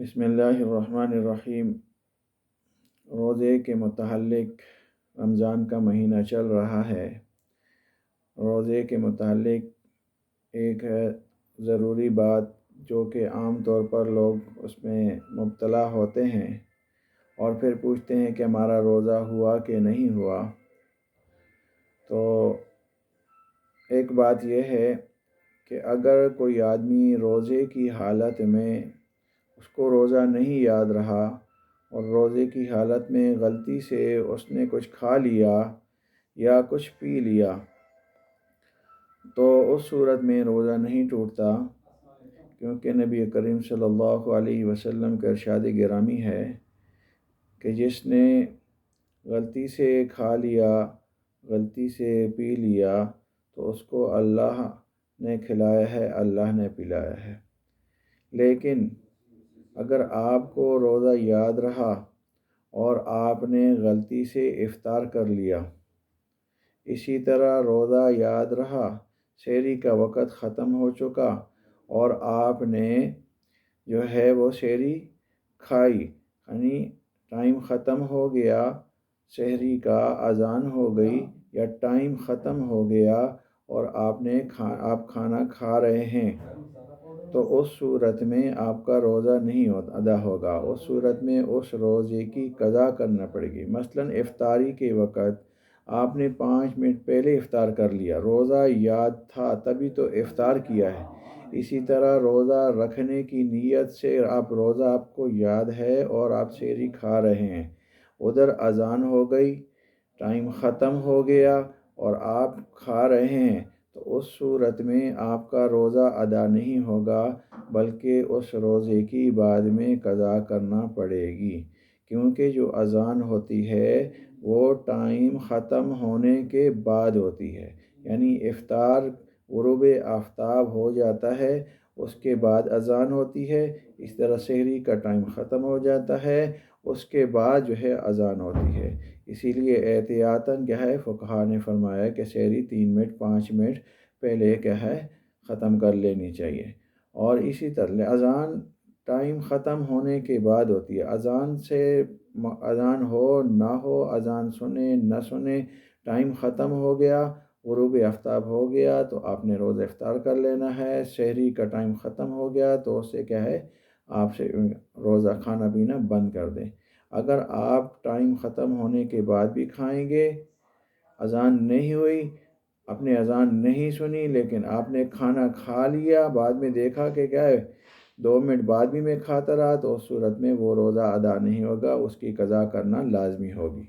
بسم اللہ الرحمن الرحیم۔ روزے کے متعلق رمضان کا مہینہ چل رہا ہے۔ روزے کے متعلق ایک ضروری بات جو کہ عام طور پر لوگ اس میں مبتلا ہوتے ہیں اور پھر پوچھتے ہیں کہ ہمارا روزہ ہوا کہ نہیں ہوا۔ تو ایک بات یہ ہے کہ اگر کوئی آدمی روزے کی حالت میں اس کو روزہ نہیں یاد رہا اور روزے کی حالت میں غلطی سے اس نے کچھ کھا لیا یا کچھ پی لیا تو اس صورت میں روزہ نہیں ٹوٹتا، کیونکہ نبی کریم صلی اللہ علیہ وسلم کا ارشاد گرامی ہے کہ جس نے غلطی سے کھا لیا، غلطی سے پی لیا تو اس کو اللہ نے کھلایا ہے، اللہ نے پلایا ہے۔ لیکن اگر آپ کو روزہ یاد رہا اور آپ نے غلطی سے افطار کر لیا، اسی طرح روزہ یاد رہا، سحری کا وقت ختم ہو چکا اور آپ نے جو ہے وہ سحری کھائی، یعنی ٹائم ختم ہو گیا، سحری کا اذان ہو گئی یا ٹائم ختم ہو گیا اور آپ کھانا کھا رہے ہیں، تو اس صورت میں آپ کا روزہ نہیں ادا ہوگا۔ اس صورت میں اس روزے کی قضا کرنا پڑے گی۔ مثلاً افطاری کے وقت آپ نے 5 منٹ پہلے افطار کر لیا، روزہ یاد تھا تبھی تو افطار کیا ہے۔ اسی طرح روزہ رکھنے کی نیت سے روزہ آپ کو یاد ہے اور آپ سحری کھا رہے ہیں، ادھر اذان ہو گئی، ٹائم ختم ہو گیا اور آپ کھا رہے ہیں، تو اس صورت میں آپ کا روزہ ادا نہیں ہوگا، بلکہ اس روزے کی بعد میں قضا کرنا پڑے گی، کیونکہ جو اذان ہوتی ہے وہ ٹائم ختم ہونے کے بعد ہوتی ہے، یعنی افطار غروب آفتاب ہو جاتا ہے، اس کے بعد اذان ہوتی ہے۔ اس طرح سحری کا ٹائم ختم ہو جاتا ہے، اس کے بعد جو ہے اذان ہوتی ہے۔ اسی لیے احتیاطاً کیا ہے، فقہا نے فرمایا کہ سحری 3 منٹ 5 منٹ پہلے کیا ہے ختم کر لینی چاہیے۔ اور اسی طرح اذان ٹائم ختم ہونے کے بعد ہوتی ہے۔ اذان ہو نہ ہو، اذان سنے نہ سنے، ٹائم ختم ہو گیا، غروب آفتاب ہو گیا تو آپ نے روزہ افطار کر لینا ہے۔ سحری کا ٹائم ختم ہو گیا تو اس سے کیا ہے، آپ سے روزہ کھانا پینا بند کر دیں۔ اگر آپ ٹائم ختم ہونے کے بعد بھی کھائیں گے، اذان نہیں ہوئی، آپ نے اذان نہیں سنی لیکن آپ نے کھانا کھا لیا، بعد میں دیکھا کہ کیا ہے 2 منٹ بعد بھی میں کھاتا رہا، تو اس صورت میں وہ روزہ ادا نہیں ہوگا، اس کی قضا کرنا لازمی ہوگی۔